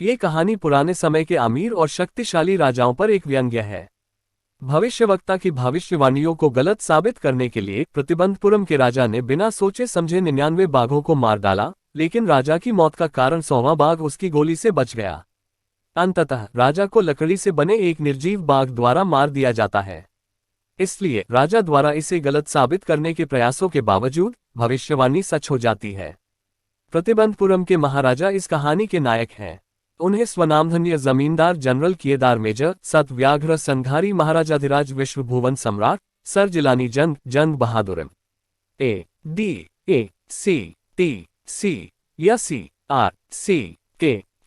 ये कहानी पुराने समय के अमीर और शक्तिशाली राजाओं पर एक व्यंग्य है। भविष्यवक्ता की भविष्यवाणियों को गलत साबित करने के लिए प्रतिबंधपुरम के राजा ने बिना सोचे समझे 99 बाघों को मार डाला, लेकिन राजा की मौत का कारण 100वां बाघ उसकी गोली से बच गया। अंततः राजा को लकड़ी से बने एक निर्जीव बाघ द्वारा मार दिया जाता है। इसलिए राजा द्वारा इसे गलत साबित करने के प्रयासों के बावजूद भविष्यवाणी सच हो जाती है। प्रतिबंधपुरम के महाराजा इस कहानी के नायक हैं। उन्हें स्वनामधन्य जमींदार जनरल किएदार मेजर सतव्याघ्र संघारी महाराजाधिराज विश्वभुवन सम्राट सर जिलानी जंग बहादुर ADACTC या CRC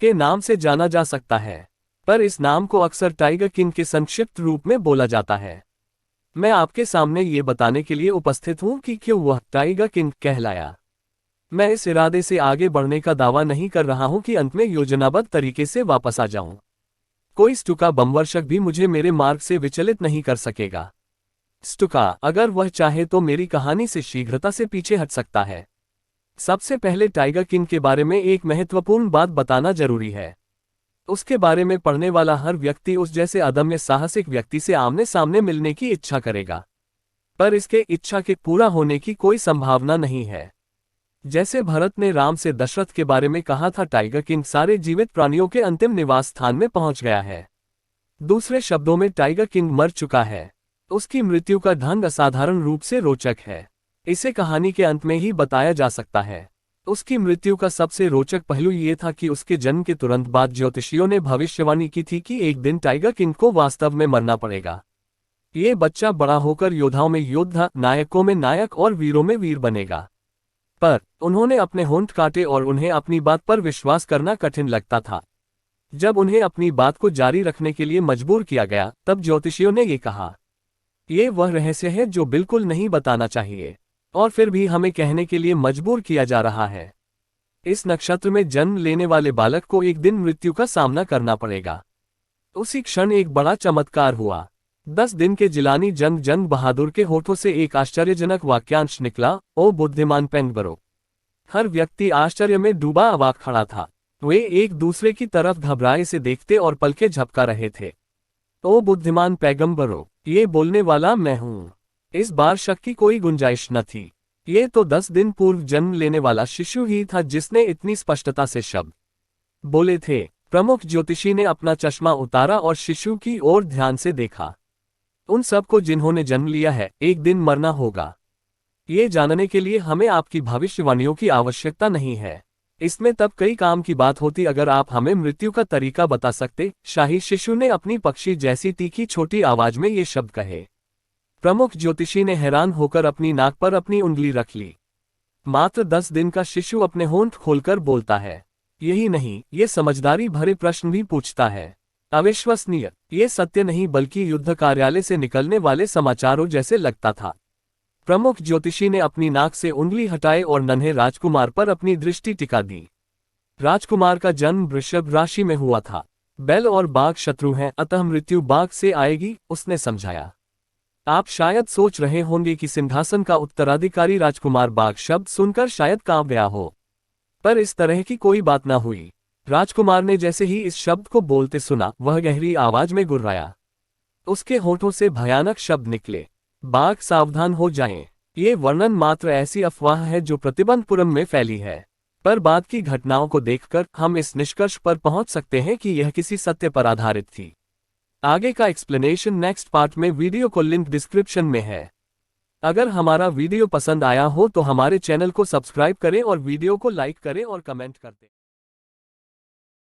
के नाम से जाना जा सकता है, पर इस नाम को अक्सर टाइगर किंग के संक्षिप्त रूप में बोला जाता है। मैं आपके सामने ये बताने के लिए उपस्थित हूँ कि क्यों वह टाइगर किंग कहलाया। मैं इस इरादे से आगे बढ़ने का दावा नहीं कर रहा हूं कि अंत में योजनाबद्ध तरीके से वापस आ जाऊं। कोई स्टुका बमवर्षक भी मुझे मेरे मार्ग से विचलित नहीं कर सकेगा। स्टुका, अगर वह चाहे तो मेरी कहानी से शीघ्रता से पीछे हट सकता है। सबसे पहले टाइगर किंग के बारे में एक महत्वपूर्ण बात बताना जरूरी है। उसके बारे में पढ़ने वाला हर व्यक्ति उस जैसे अदम्य साहसिक व्यक्ति से आमने सामने मिलने की इच्छा करेगा, पर इसके इच्छा के पूरा होने की कोई संभावना नहीं है। जैसे भरत ने राम से दशरथ के बारे में कहा था, टाइगर किंग सारे जीवित प्राणियों के अंतिम निवास स्थान में पहुंच गया है। दूसरे शब्दों में टाइगर किंग मर चुका है। उसकी मृत्यु का ढंग असाधारण रूप से रोचक है। इसे कहानी के अंत में ही बताया जा सकता है। उसकी मृत्यु का सबसे रोचक पहलू ये था कि उसके जन्म के तुरंत बाद ज्योतिषियों ने भविष्यवाणी की थी कि एक दिन टाइगर किंग को वास्तव में मरना पड़ेगा। ये बच्चा बड़ा होकर योद्धाओं में योद्धा, नायकों में नायक और वीरों में वीर बनेगा। पर उन्होंने अपने होंठ काटे और उन्हें अपनी बात पर विश्वास करना कठिन लगता था। जब उन्हें अपनी बात को जारी रखने के लिए मजबूर किया गया, तब ज्योतिषियों ने ये कहा, ये वह रहस्य है जो बिल्कुल नहीं बताना चाहिए, और फिर भी हमें कहने के लिए मजबूर किया जा रहा है। इस नक्षत्र में जन्म लेने वाले बालक को एक दिन मृत्यु का सामना करना पड़ेगा। उसी क्षण एक बड़ा चमत्कार हुआ। 10 दिन के जिलानी जंग बहादुर के होठों से एक आश्चर्यजनक वाक्यांश निकला, ओ बुद्धिमान पेंगबरो। हर व्यक्ति आश्चर्य में डूबा अवाक खड़ा था। वे एक दूसरे की तरफ घबराए से देखते और पलके झपका रहे थे। ओ बुद्धिमान पैगंबरो, ये बोलने वाला मैं हूं। इस बार शक की कोई गुंजाइश न थी। ये तो 10 दिन पूर्व जन्म लेने वाला शिशु ही था जिसने इतनी स्पष्टता से शब्द बोले थे। प्रमुख ज्योतिषी ने अपना चश्मा उतारा और शिशु की ओर ध्यान से देखा। उन सबको जिन्होंने जन्म लिया है, एक दिन मरना होगा। ये जानने के लिए हमें आपकी भविष्यवाणियों की आवश्यकता नहीं है। इसमें तब कई काम की बात होती अगर आप हमें मृत्यु का तरीका बता सकते। शाही शिशु ने अपनी पक्षी जैसी तीखी छोटी आवाज में ये शब्द कहे। प्रमुख ज्योतिषी ने हैरान होकर अपनी नाक पर अपनी उंगली रख ली। मात्र 10 दिन का शिशु अपने होंठ खोलकर बोलता है। यही नहीं, ये समझदारी भरे प्रश्न भी पूछता है। अविश्वसनीय, ये सत्य नहीं बल्कि युद्ध कार्यालय से निकलने वाले समाचारों जैसे लगता था। प्रमुख ज्योतिषी ने अपनी नाक से उंगली हटाए और नन्हे राजकुमार पर अपनी दृष्टि टिका दी। राजकुमार का जन्म वृषभ राशि में हुआ था। बैल और बाघ शत्रु हैं, अतः मृत्यु बाघ से आएगी, उसने समझाया। आप शायद सोच रहे होंगे कि सिंहासन का उत्तराधिकारी राजकुमार बाघ शब्द सुनकर शायद कांप गया हो, पर इस तरह की कोई बात न हुई। राजकुमार ने जैसे ही इस शब्द को बोलते सुना, वह गहरी आवाज में गुर्राया। उसके होठों से भयानक शब्द निकले, बाघ सावधान हो जाएं। ये वर्णन मात्र ऐसी अफवाह है जो प्रतिबंधपुरम में फैली है, पर बाद की घटनाओं को देखकर हम इस निष्कर्ष पर पहुंच सकते हैं कि यह किसी सत्य पर आधारित थी। आगे का एक्सप्लेनेशन नेक्स्ट पार्ट में। वीडियो को लिंक डिस्क्रिप्शन में है। अगर हमारा वीडियो पसंद आया हो तो हमारे चैनल को सब्सक्राइब करें और वीडियो को लाइक करें और कमेंट करते